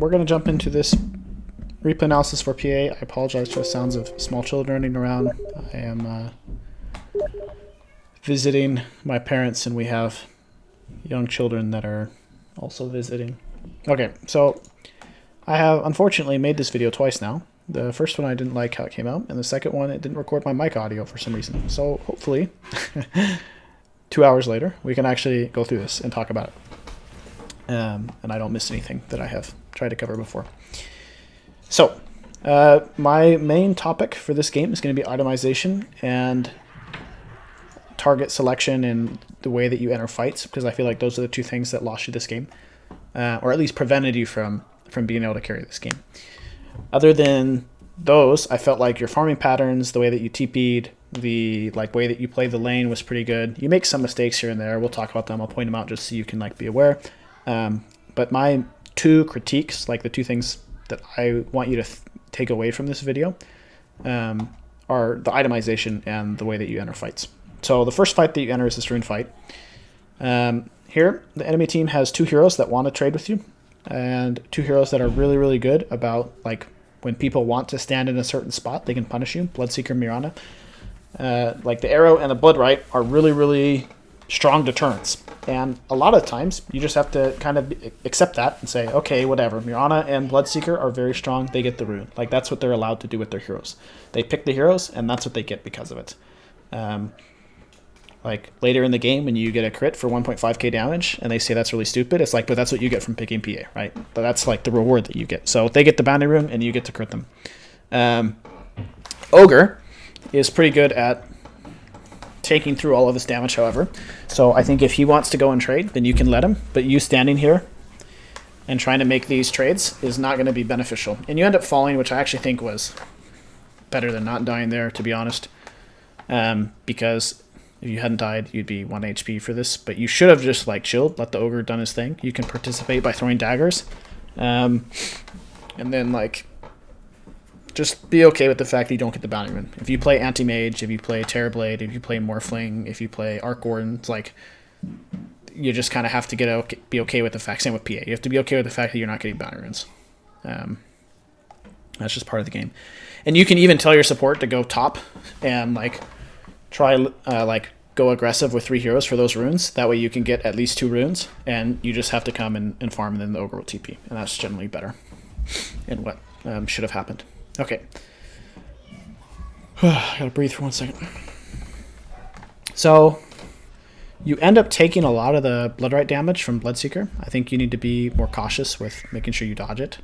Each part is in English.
we're going to jump into this replay analysis for PA. I apologize for the sounds of small children running around. I am visiting my parents, and we have young children that are also visiting. Okay, so I have unfortunately made this video twice now. The first one I didn't like how it came out, and the second one it didn't record my mic audio for some reason. So hopefully 2 hours later we can actually go through this and talk about it. And I don't miss anything that I have tried to cover before. So my main topic for this game is going to be itemization and target selection and the way that you enter fights, because I feel like those are the two things that lost you this game, or at least prevented you from being able to carry this game. Other than those, I felt like your farming patterns, the way that you TP'd, the way that you played the lane was pretty good. You make some mistakes here and there. We'll talk about them. I'll point them out just so you can be aware. But my two critiques, the two things that I want you to take away from this video, are the itemization and the way that you enter fights. So the first fight that you enter is this rune fight. Here, the enemy team has two heroes that want to trade with you, and two heroes that are really, really good about, when people want to stand in a certain spot, they can punish you. Bloodseeker, Mirana. The Arrow and the Bloodright are really, really strong deterrents. And a lot of times, you just have to kind of accept that and say, okay, whatever. Mirana and Bloodseeker are very strong. They get the rune. That's what they're allowed to do with their heroes. They pick the heroes, and that's what they get because of it. Later in the game, when you get a crit for 1.5k damage, and they say that's really stupid, it's but that's what you get from picking PA, right? But that's the reward that you get. So they get the bounty rune, and you get to crit them. Ogre is pretty good at taking through all of this damage, however. So I think if he wants to go and trade, then you can let him. But you standing here and trying to make these trades is not going to be beneficial. And you end up falling, which I actually think was better than not dying there, to be honest. Because if you hadn't died, you'd be 1 HP for this. But you should have just chilled, let the Ogre done his thing. You can participate by throwing daggers. And then just be okay with the fact that you don't get the bounty rune. If you play Anti-Mage, if you play Terrorblade, if you play Morphling, if you play Arc Warden, it's you just kind of have to be okay with the fact. Same with PA. You have to be okay with the fact that you're not getting bounty runes. That's just part of the game. And you can even tell your support to go top and try go aggressive with 3 heroes for those runes. That way you can get at least 2 runes, and you just have to come and farm, and then the Ogre will TP. And that's generally better in what should have happened. Okay. I gotta breathe for 1 second. So you end up taking a lot of the Bloodright damage from Bloodseeker. I think you need to be more cautious with making sure you dodge it.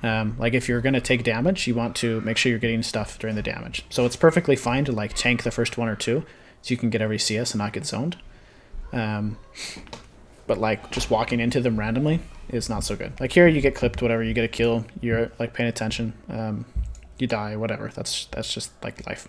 If you're going to take damage, you want to make sure you're getting stuff during the damage. So it's perfectly fine to tank the first 1 or 2 so you can get every CS and not get zoned. But just walking into them randomly is not so good. Here you get clipped, whatever, you get a kill, you're paying attention, you die, whatever. That's just life.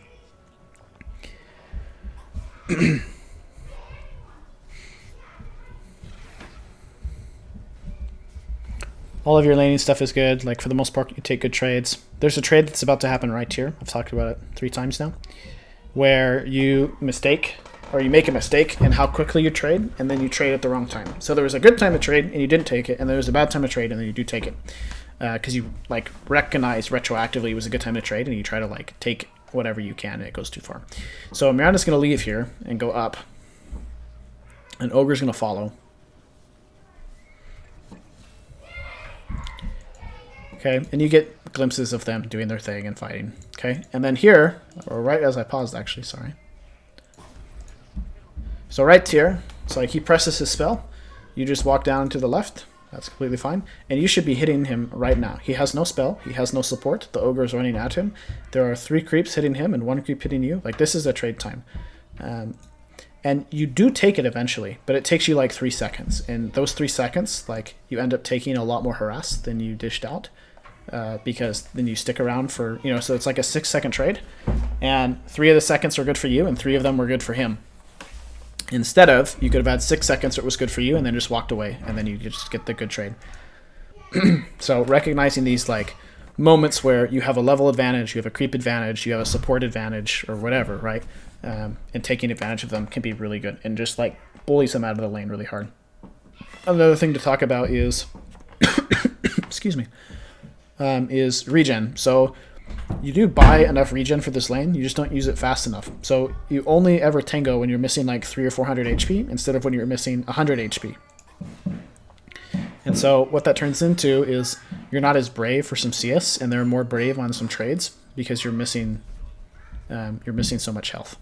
All of your laning stuff is good. For the most part, you take good trades. There's a trade that's about to happen right here. I've talked about it 3 times now, where you make a mistake in how quickly you trade, and then you trade at the wrong time. So there was a good time to trade, and you didn't take it, and there was a bad time to trade, and then you do take it. Because you recognize retroactively it was a good time to trade, and you try to take whatever you can, and it goes too far. So Mirana's going to leave here and go up, and Ogre's going to follow. Okay, and you get glimpses of them doing their thing and fighting. Okay, and then here, or right as I paused actually, sorry. So right here, he presses his spell, you just walk down to the left, that's completely fine, and you should be hitting him right now. He has no spell, he has no support, the Ogre is running at him, there are 3 creeps hitting him and 1 creep hitting you. This is a trade time. And you do take it eventually, but it takes you 3 seconds, and those 3 seconds, you end up taking a lot more harass than you dished out. Because then you stick around for, so it's a 6-second trade, and 3 of the seconds are good for you, and 3 of them were good for him. Instead of, you could have had 6 seconds where it was good for you, and then just walked away, and then you just get the good trade. So recognizing these moments where you have a level advantage, you have a creep advantage, you have a support advantage, or whatever, right? And taking advantage of them can be really good, and just bullies them out of the lane really hard. Another thing to talk about is excuse me, is regen. So you do buy enough regen for this lane, you just don't use it fast enough. So you only ever tango when you're missing like 300 or 400 HP instead of when you're missing 100 HP. And so what that turns into is you're not as brave for some CS, and they're more brave on some trades because you're missing so much health.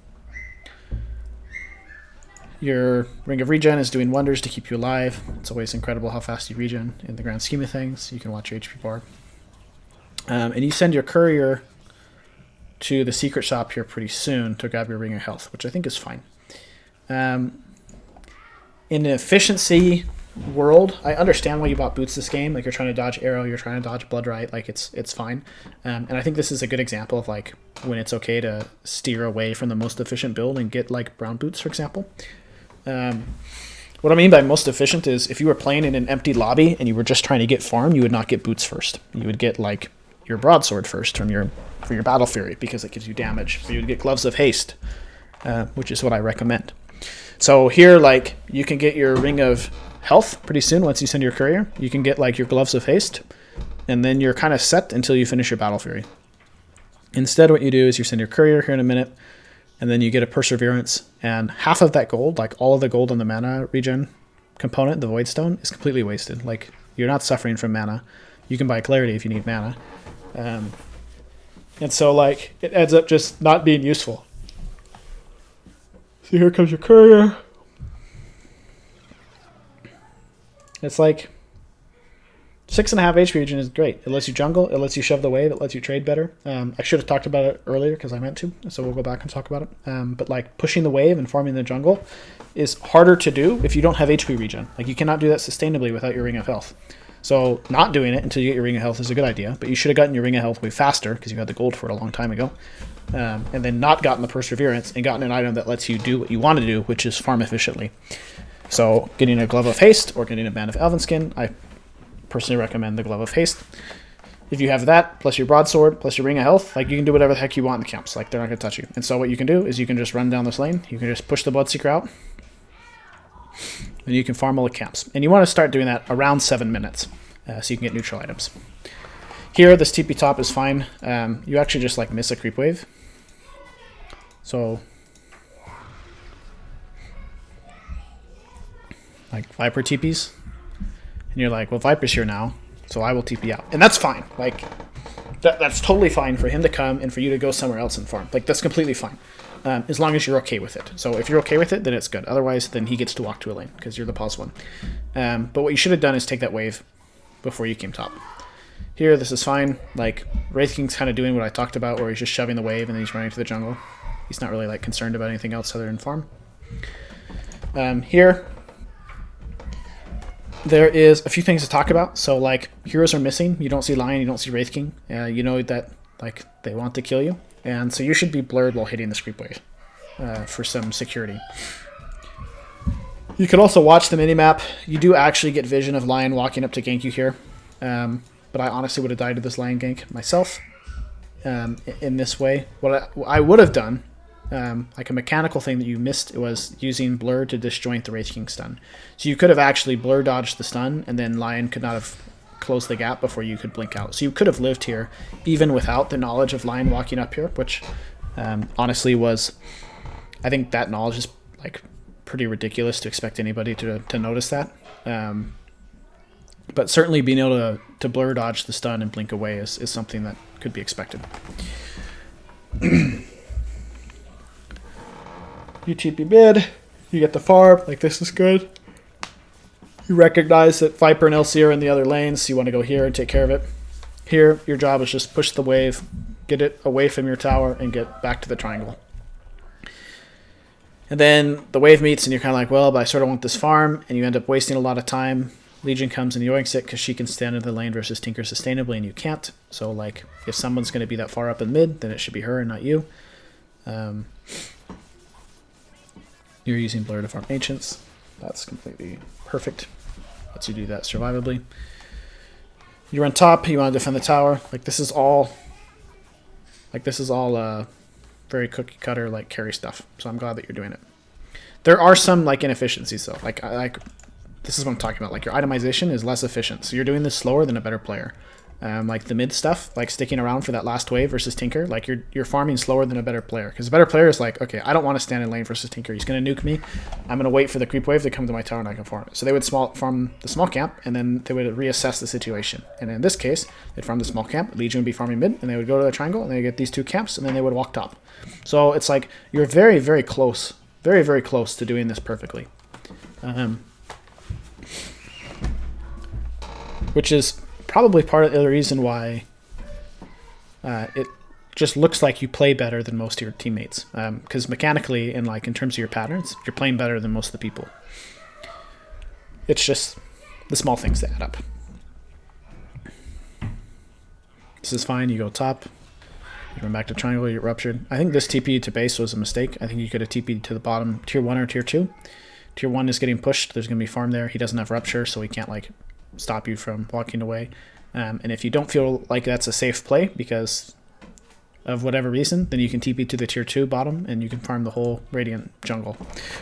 Your Ring of Regen is doing wonders to keep you alive. It's always incredible how fast you regen in the grand scheme of things. You can watch your HP bar. And you send your courier to the secret shop here pretty soon to grab your Ring of Health, which I think is fine. In an efficiency world, I understand why you bought boots this game. Like, you're trying to dodge arrow, you're trying to dodge blood right. Like, it's fine. And I think this is a good example of like when it's okay to steer away from the most efficient build and get like brown boots, for example. What I mean by most efficient is if you were playing in an empty lobby and you were just trying to get farm, you would not get boots first. You would get like your broadsword first for your battle fury because it gives you damage. Or you would get gloves of haste, which is what I recommend. So here, like, you can get your Ring of Health pretty soon once you send your courier. You can get like your gloves of haste, and then you're kind of set until you finish your battle fury. Instead, what you do is you send your courier here in a minute, and then you get a perseverance, and half of that gold, like all of the gold on the mana regen component, the void stone, is completely wasted. Like, you're not suffering from mana. You can buy clarity if you need mana. And so like it ends up just not being useful. So here comes your courier. It's like 6.5 HP regen is great. It lets you jungle, it lets you shove the wave, it lets you trade better. I should have talked about it earlier because I meant to, so we'll go back and talk about it. But like pushing the wave and farming the jungle is harder to do if you don't have HP regen. Like, you cannot do that sustainably without your Ring of Health. So not doing it until you get your Ring of Health is a good idea, but you should have gotten your Ring of Health way faster because you had the gold for it a long time ago. And then not gotten the Perseverance and gotten an item that lets you do what you want to do, which is farm efficiently. So getting a Glove of Haste or getting a Band of Elvenskin, I personally recommend the Glove of Haste. If you have that, plus your Broadsword, plus your Ring of Health, like, you can do whatever the heck you want in the camps. Like, they're not going to touch you. And so what you can do is you can just run down this lane. You can just push the Bloodseeker out. And you can farm all the camps. And you want to start doing that around 7 minutes. So you can get neutral items. Here, this TP top is fine. You actually just like miss a creep wave. So, like Viper TPs. And you're like, well, Viper's here now, so I will TP out. And that's fine. Like, that's totally fine for him to come and for you to go somewhere else and farm. Like, that's completely fine. As long as you're okay with it. So if you're okay with it, then it's good. Otherwise, then he gets to walk to a lane because you're the pause one. But what you should have done is take that wave before you came top. Here, this is fine. Like, Wraith King's kind of doing what I talked about, where he's just shoving the wave and then he's running to the jungle. He's not really like concerned about anything else other than farm. Here, there is a few things to talk about. So, like, heroes are missing. You don't see Lion, you don't see Wraith King. You know that, like, they want to kill you. And so you should be blurred while hitting the creep wave for some security. You can also watch the minimap. You do actually get vision of Lion walking up to gank you here. But I honestly would have died to this Lion gank myself in this way. What I would have done, like a mechanical thing that you missed, was using blur to disjoint the Wraith King stun. So you could have actually blur dodged the stun, and then Lion could not have closed the gap before you could blink out. So you could have lived here even without the knowledge of Lion walking up here, which honestly was, I think that knowledge is like pretty ridiculous to expect anybody to notice that. But certainly being able to blur dodge the stun and blink away is something that could be expected. You TP mid, you get the farm, like this is good. You recognize that Viper and LC are in the other lanes, so you want to go here and take care of it. Here, your job is just push the wave, get it away from your tower, and get back to the triangle. And then the wave meets, and you're kind of like, well, but I sort of want this farm, and you end up wasting a lot of time. Legion comes and yoinks it because she can stand in the lane versus Tinker sustainably, and you can't. So, like, if someone's going to be that far up in mid, then it should be her and not you. You're using Blur to farm Ancients. That's completely perfect. Lets you do that survivably. You're on top, you want to defend the tower. Like, this is all very cookie cutter, like, carry stuff. So I'm glad that you're doing it. There are some, like, inefficiencies, though. Like this is what I'm talking about. Like your itemization is less efficient, so you're doing this slower than a better player. Like the mid stuff, like sticking around for that last wave versus Tinker, like you're farming slower than a better player. Because a better player is like, okay, I don't want to stand in lane versus Tinker. He's going to nuke me. I'm going to wait for the creep wave to come to my tower and I can farm it. So they would farm the small camp, and then they would reassess the situation. And in this case, they'd farm the small camp, Legion would be farming mid, and they would go to the triangle, and they would get these 2 camps, and then they would walk top. So it's like you're very, very close, very, very close to doing this perfectly. Which is probably part of the reason why it just looks like you play better than most of your teammates. Because mechanically and like in terms of your patterns, you're playing better than most of the people. It's just the small things that add up. This is fine. You go top. You run back to triangle. You get ruptured. I think this TP to base was a mistake. I think you could have TP'd to the bottom tier 1 or tier 2. Tier 1 is getting pushed. There's going to be farm there. He doesn't have rupture, so he can't like stop you from walking away. And if you don't feel like that's a safe play because of whatever reason, then you can TP to the tier 2 bottom and you can farm the whole Radiant jungle,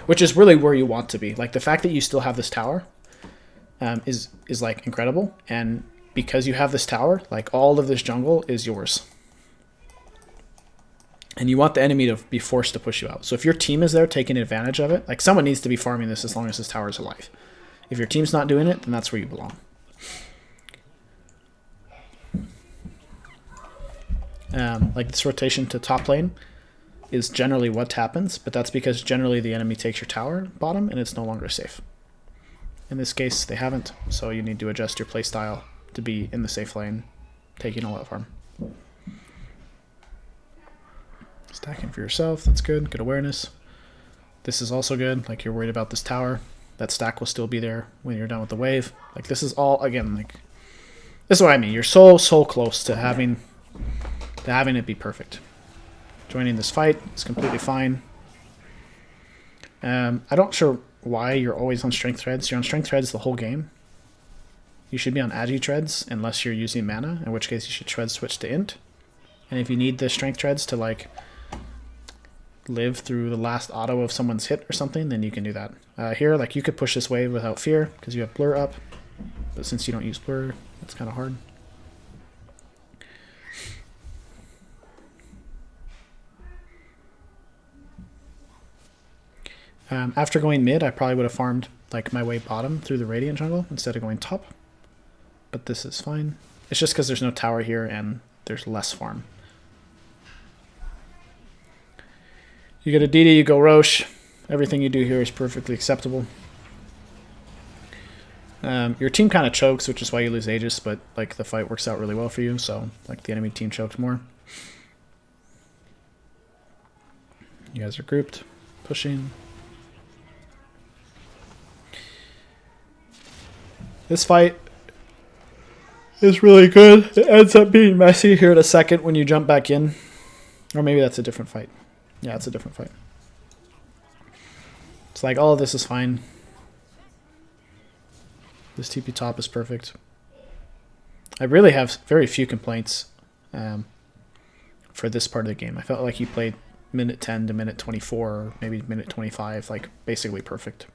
which is really where you want to be. Like the fact that you still have this tower is like incredible. And because you have this tower, like all of this jungle is yours. And you want the enemy to be forced to push you out. So if your team is there taking advantage of it, like someone needs to be farming this as long as this tower is alive. If your team's not doing it, then that's where you belong. Like this rotation to top lane is generally what happens, but that's because generally the enemy takes your tower bottom and it's no longer safe. In this case, they haven't, so you need to adjust your playstyle to be in the safe lane, taking all that farm. Stacking for yourself, that's good, good awareness. This is also good, like you're worried about this tower. That stack will still be there when you're done with the wave. Like this is all, again, like, this is what I mean. You're so close to having it be perfect. Joining this fight is completely fine. I'm not sure why you're always on strength threads. You're on strength threads the whole game. You should be on agi treads unless you're using mana, in which case you should tread switch to int. And if you need the strength treads to like live through the last auto of someone's hit or something, then you can do that. Here, like you could push this wave without fear because you have blur up, but since you don't use blur, it's kind of hard. After going mid, I probably would have farmed like my way bottom through the Radiant jungle instead of going top, but this is fine. It's just because there's no tower here and there's less farm. You get a DD, you go Roche. Everything you do here is perfectly acceptable. Your team kind of chokes, which is why you lose Aegis, but like the fight works out really well for you, so like the enemy team choked more. You guys are grouped, pushing. This fight is really good. It ends up being messy here in a second when you jump back in. Or maybe that's a different fight. Yeah, it's a different fight. It's like all of this is fine. This TP top is perfect. I really have very few complaints for this part of the game. I felt like he played minute 10 to minute 24, or maybe minute 25, like basically perfect.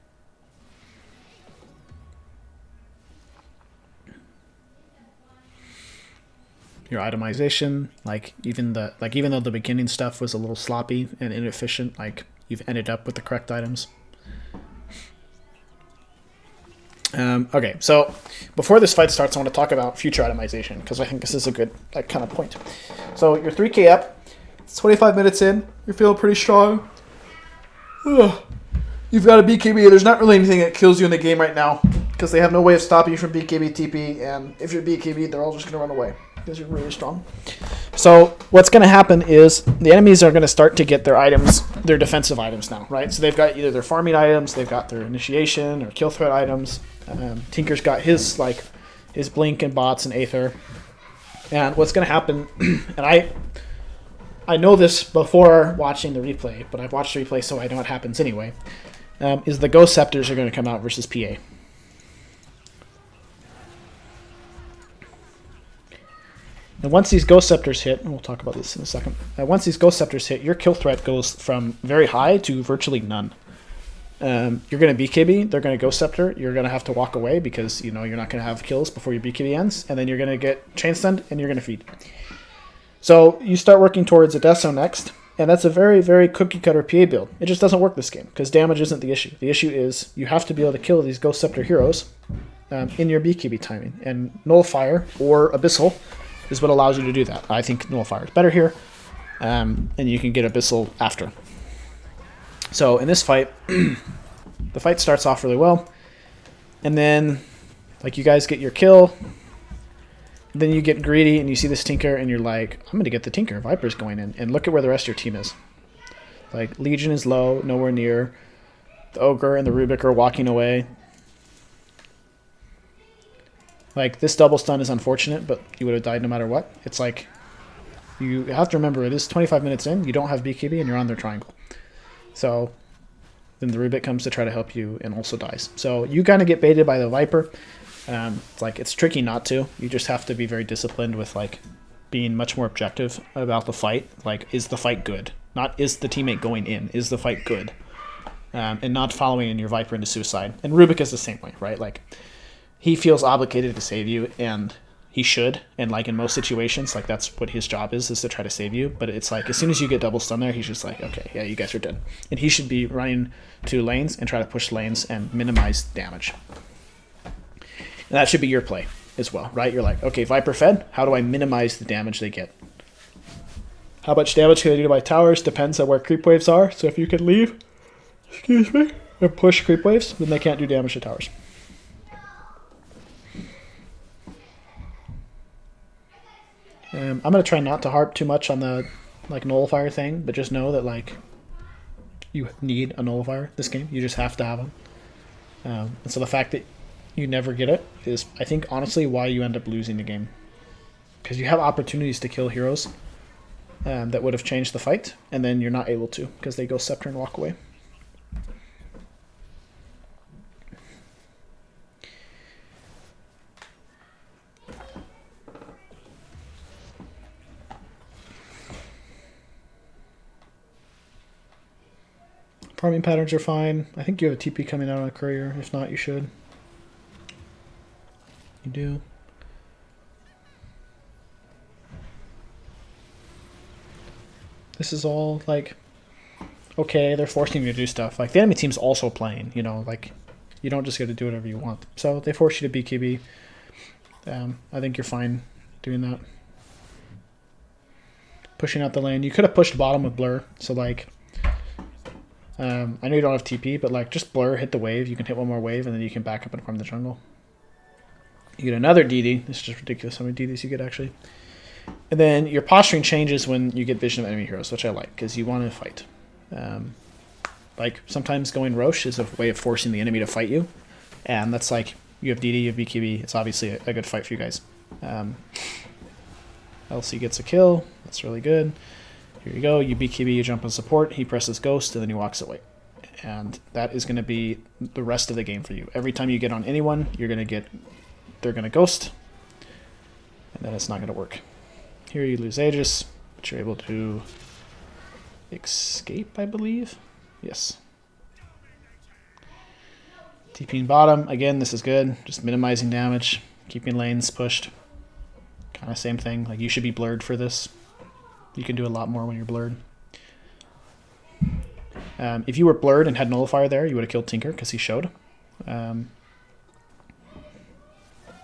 Your itemization, like even though the beginning stuff was a little sloppy and inefficient, like you've ended up with the correct items. Okay, so before this fight starts, I want to talk about future itemization because I think this is a good like kind of point. So you're 3k up, it's 25 minutes in, you're feeling pretty strong. Ugh. You've got a BKB. There's not really anything that kills you in the game right now because they have no way of stopping you from BKB TP, and if you're BKB, they're all just going to run away because you're really strong. So what's going to happen is the enemies are going to start to get their items, their defensive items now, right? So they've got either their farming items, they've got their initiation or kill threat items. Tinker's got his blink and bots and Aether. And what's going to happen, and I know this before watching the replay, but I've watched the replay so I know what happens anyway, is the Ghost Scepters are going to come out versus PA. And once these Ghost Scepters hit, and we'll talk about this in a second, once these Ghost Scepters hit, your kill threat goes from very high to virtually none. you're going to BKB, they're going to Ghost Scepter, you're going to have to walk away because, you know, you're not going to have kills before your BKB ends, and then you're going to get chain stunned, and you're going to feed. So you start working towards a Death Zone next, and that's a very, very cookie-cutter PA build. It just doesn't work this game, because damage isn't the issue. The issue is you have to be able to kill these Ghost Scepter heroes in your BKB timing, and Nullifier or Abyssal is what allows you to do that. I think Nullifier is better here, and you can get Abyssal after. So in this fight, the fight starts off really well, and then like you guys get your kill, then you get greedy and you see this Tinker and you're like, I'm going to get the Tinker, Viper's going in, and look at where the rest of your team is. Like Legion is low, nowhere near. The Ogre and the Rubik are walking away. Like this double stun is unfortunate, but you would have died no matter what. It's like, you have to remember it is 25 minutes in, you don't have BKB and you're on their triangle. So then the Rubik comes to try to help you and also dies. So you kind of get baited by the Viper. It's like it's tricky not to. You just have to be very disciplined with like being much more objective about the fight. Like, is the fight good? Not is the teammate going in? Is the fight good? And not following in your Viper into suicide. And Rubik is the same way, right? Like he feels obligated to save you, and he should. And like in most situations, like that's what his job is to try to save you. But it's like as soon as you get double stun there, he's just like, okay, yeah, you guys are dead. And he should be running to lanes and try to push lanes and minimize damage. And that should be your play as well, right? You're like, okay, Viper fed. How do I minimize the damage they get? How much damage can I do to my towers? Depends on where creep waves are. So if you can leave, excuse me, and push creep waves, then they can't do damage to towers. I'm going to try not to harp too much on the like Nullifier thing, but just know that like you need a Nullifier this game. You just have to have them. And so the fact that you never get it is, I think, honestly why you end up losing the game. Because you have opportunities to kill heroes that would have changed the fight, and then you're not able to because they go Scepter and walk away. Farming patterns are fine. I think you have a TP coming out on a courier. If not, you should. You do. This is all like, okay, they're forcing you to do stuff. Like the enemy team's also playing, you know, like you don't just get to do whatever you want. So they force you to BKB. I think you're fine doing that. Pushing out the lane. You could have pushed bottom with Blur. So like, I know you don't have TP, but like just Blur, hit the wave. You can hit one more wave, and then you can back up and farm the jungle. You get another DD. This is just ridiculous how many DDs you get, actually. And then your posturing changes when you get vision of enemy heroes, which I like, because you want to fight. Like, sometimes going Roche is a way of forcing the enemy to fight you. And that's like, you have DD, you have BKB. It's obviously a good fight for you guys. LC gets a kill. That's really good. Here you go. You BKB, you jump on support. He presses Ghost, and then he walks away. And that is going to be the rest of the game for you. Every time you get on anyone, you're going to get... They're going to Ghost, and then it's not going to work. Here you lose Aegis, but you're able to escape, I believe. Yes. TPing bottom. Again, this is good. Just minimizing damage, keeping lanes pushed. Kind of same thing. Like, you should be blurred for this. You can do a lot more when you're blurred. If you were blurred and had Nullifier there, you would have killed Tinker because he showed.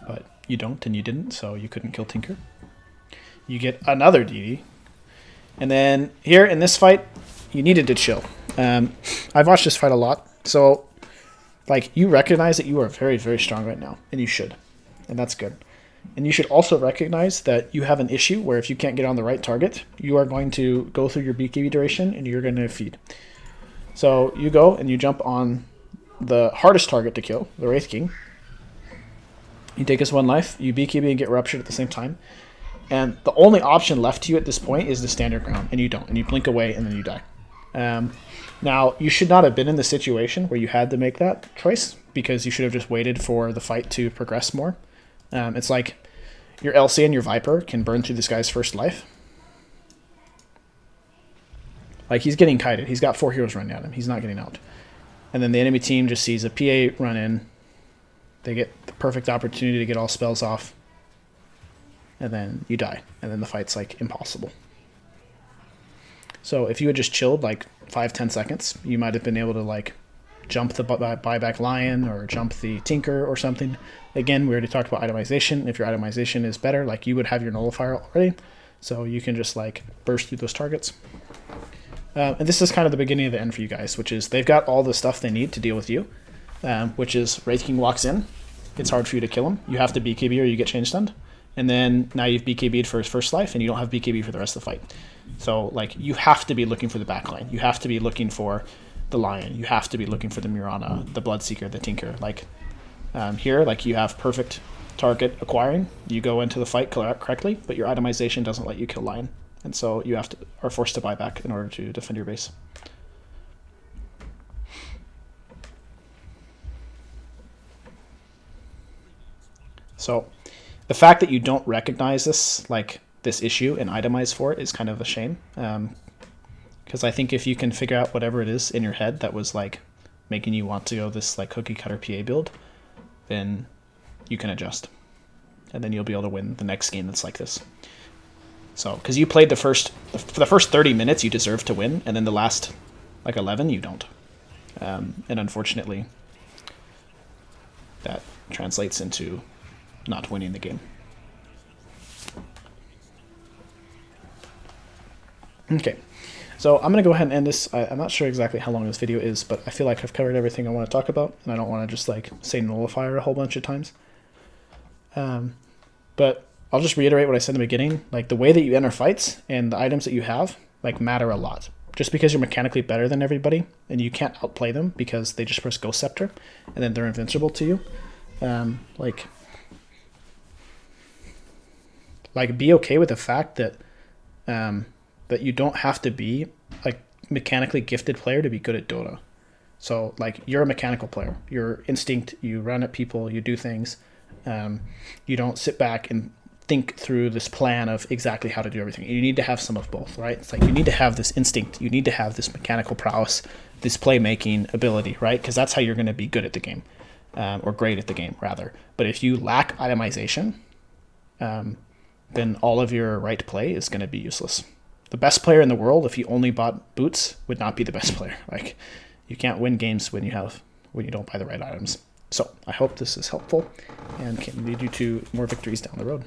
But you don't, and you didn't, so you couldn't kill Tinker. You get another DD. And then here in this fight, you needed to chill. I've watched this fight a lot, so like you recognize that you are very, very strong right now, and you should. And that's good. And you should also recognize that you have an issue where if you can't get on the right target, you are going to go through your BKB duration, and you're going to feed. So you go and you jump on the hardest target to kill, the Wraith King. You take his one life, you BKB and get ruptured at the same time. And the only option left to you at this point is to stand your ground, and you don't. And you blink away, and then you die. Now, you should not have been in the situation where you had to make that choice, because you should have just waited for the fight to progress more. It's like your LC and your Viper can burn through this guy's first life. Like, he's getting kited. He's got 4 heroes running at him. He's not getting out. and then the enemy team just sees a PA run in. They get the perfect opportunity to get all spells off, and then you die, and then the fight's like impossible. So if you had just chilled like 5-10 seconds, you might have been able to like jump the buyback lion or jump the tinker or something. Again, we already talked about itemization. If your itemization is better, like you would have your nullifier already, so you can just like burst through those targets. And this is kind of the beginning of the end for you guys, which is they've got all the stuff they need to deal with you, which is Wraith King walks in. It's hard for you to kill him. You have to BKB or you get chain stunned. And then now you've BKB'd for his first life and you don't have BKB for the rest of the fight. So like you have to be looking for the backline. You have to be looking for the Lion. You have to be looking for the Mirana, the Bloodseeker, the Tinker. Like here, like you have perfect target acquiring. You go into the fight correctly, but your itemization doesn't let you kill Lion. And so you are forced to buy back in order to defend your base. So the fact that you don't recognize this issue and itemize for it is kind of a shame. Because I think if you can figure out whatever it is in your head that was like making you want to go this like cookie cutter PA build, then you can adjust. And then you'll be able to win the next game that's like this. So, because you played for the first 30 minutes, you deserve to win, and then the last, like 11, you don't. And unfortunately, that translates into not winning the game. Okay, so I'm going to go ahead and end this. I'm not sure exactly how long this video is, but I feel like I've covered everything I want to talk about, and I don't want to just like say nullifier a whole bunch of times. But I'll just reiterate what I said in the beginning. Like the way that you enter fights and the items that you have like matter a lot. Just because you're mechanically better than everybody and you can't outplay them because they just press Ghost Scepter and then they're invincible to you. Like be okay with the fact that that you don't have to be like mechanically gifted player to be good at Dota. So like you're a mechanical player. You're instinct. You run at people. You do things. You don't sit back and think through this plan of exactly how to do everything. You need to have some of both, right? It's like you need to have this instinct. You need to have this mechanical prowess, this playmaking ability, right? Because that's how you're going to be good at the game, or great at the game, rather. But if you lack itemization, then all of your right play is going to be useless. The best player in the world, if you only bought boots, would not be the best player. Like you can't win games when you don't buy the right items. So I hope this is helpful and can lead you to more victories down the road.